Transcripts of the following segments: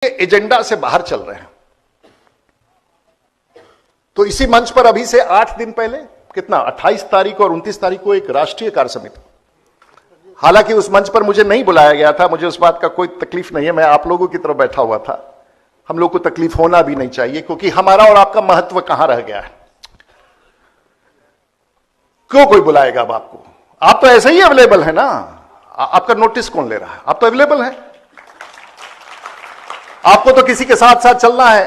Agenda से बाहर चल रहे हैं। तो इसी मंच पर अभी से 8 दिन पहले, कितना 28 तारीख और 29 तारीख को एक राष्ट्रीय कार्य समिति, हालांकि उस मंच पर मुझे नहीं बुलाया गया था, मुझे उस बात का कोई तकलीफ नहीं है, मैं आप लोगों की तरफ बैठा हुआ था। हम लोग को तकलीफ होना भी नहीं चाहिए, क्योंकि हमारा और आपका महत्व कहां रह गया है। क्यों कोई बुलाएगा अब आपको? आप तो ऐसे ही अवेलेबल है ना, आपका नोटिस कौन ले रहा है? आप तो अवेलेबल हैं। आपको तो किसी के साथ साथ चलना है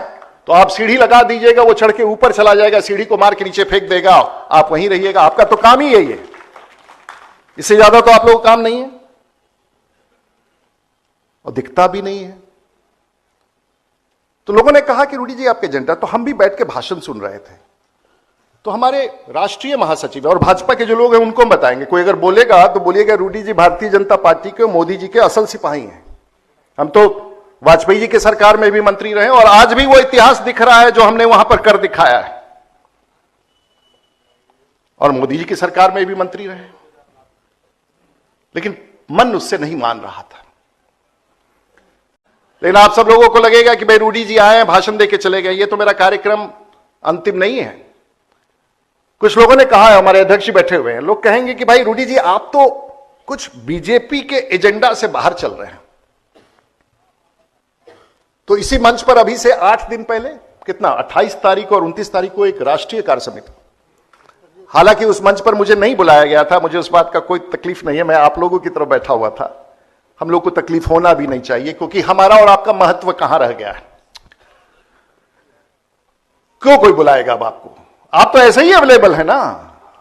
तो आप सीढ़ी लगा दीजिएगा, वो चढ़ के ऊपर चला जाएगा, सीढ़ी को मार के नीचे फेंक देगा, आप वहीं रहिएगा। आपका तो काम ही यही है, इससे ज्यादा तो आप लोगों का काम नहीं है और दिखता भी नहीं है। तो लोगों ने कहा कि रूडी जी आपके एजेंडा, तो हम भी बैठ के भाषण सुन रहे थे। तो हमारे राष्ट्रीय महासचिव और भाजपा के जो लोग हैं उनको हम बताएंगे, कोई अगर बोलेगा तो बोलिएगा रूडी जी भारतीय जनता पार्टी के, मोदी जी के असल सिपाही हैं। हम तो वाजपेयी जी के सरकार में भी मंत्री रहे और आज भी वो इतिहास दिख रहा है जो हमने वहां पर कर दिखाया है, और मोदी जी की सरकार में भी मंत्री रहे, लेकिन मन उससे नहीं मान रहा था। लेकिन आप सब लोगों को लगेगा कि भाई रूडी जी आए हैं, भाषण देके चले गए, ये तो मेरा कार्यक्रम अंतिम नहीं है। कुछ लोगों ने कहा है, हमारे अध्यक्ष बैठे हुए हैं, लोग कहेंगे कि भाई रूडी जी आप तो कुछ बीजेपी के एजेंडा से बाहर चल रहे हैं। तो इसी मंच पर अभी से 8 दिन पहले, कितना 28 तारीख और 29 तारीख को एक राष्ट्रीय कार्य समिति, हालांकि उस मंच पर मुझे नहीं बुलाया गया था, मुझे उस बात का कोई तकलीफ नहीं है, मैं आप लोगों की तरफ बैठा हुआ था। हम लोग को तकलीफ होना भी नहीं चाहिए, क्योंकि हमारा और आपका महत्व कहां रह गया है। क्यों कोई बुलाएगा अब आपको? आप तो ऐसे ही अवेलेबल है ना,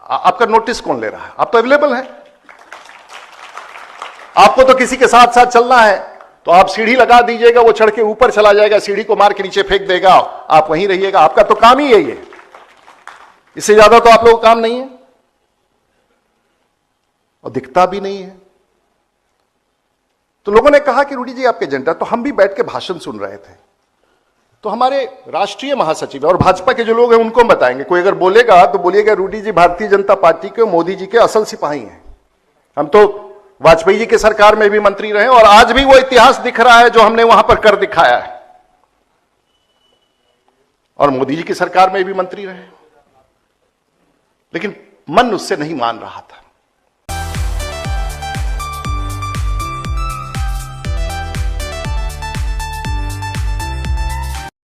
आपका नोटिस कौन ले रहा है? आप तो अवेलेबल हैं। आपको तो किसी के साथ साथ चलना है तो आप सीढ़ी लगा दीजिएगा, वो चढ़ के ऊपर चला जाएगा, सीढ़ी को मार के नीचे फेंक देगा, आप वहीं रहिएगा। आपका तो काम ही यही है, इससे ज्यादा तो आप लोगों का काम नहीं है और दिखता भी नहीं है। तो लोगों ने कहा कि रूडी जी आपके एजेंडा, तो हम भी बैठ के भाषण सुन रहे थे। तो हमारे राष्ट्रीय महासचिव और भाजपा के जो लोग हैं उनको हम बताएंगे, कोई अगर बोलेगा तो बोलिएगा रूडी जी भारतीय जनता पार्टी के, मोदी जी के असल सिपाही हैं। हम तो वाजपेयी जी के सरकार में भी मंत्री रहे और आज भी वो इतिहास दिख रहा है जो हमने वहां पर कर दिखाया है, और मोदी जी की सरकार में भी मंत्री रहे, लेकिन मन उससे नहीं मान रहा था।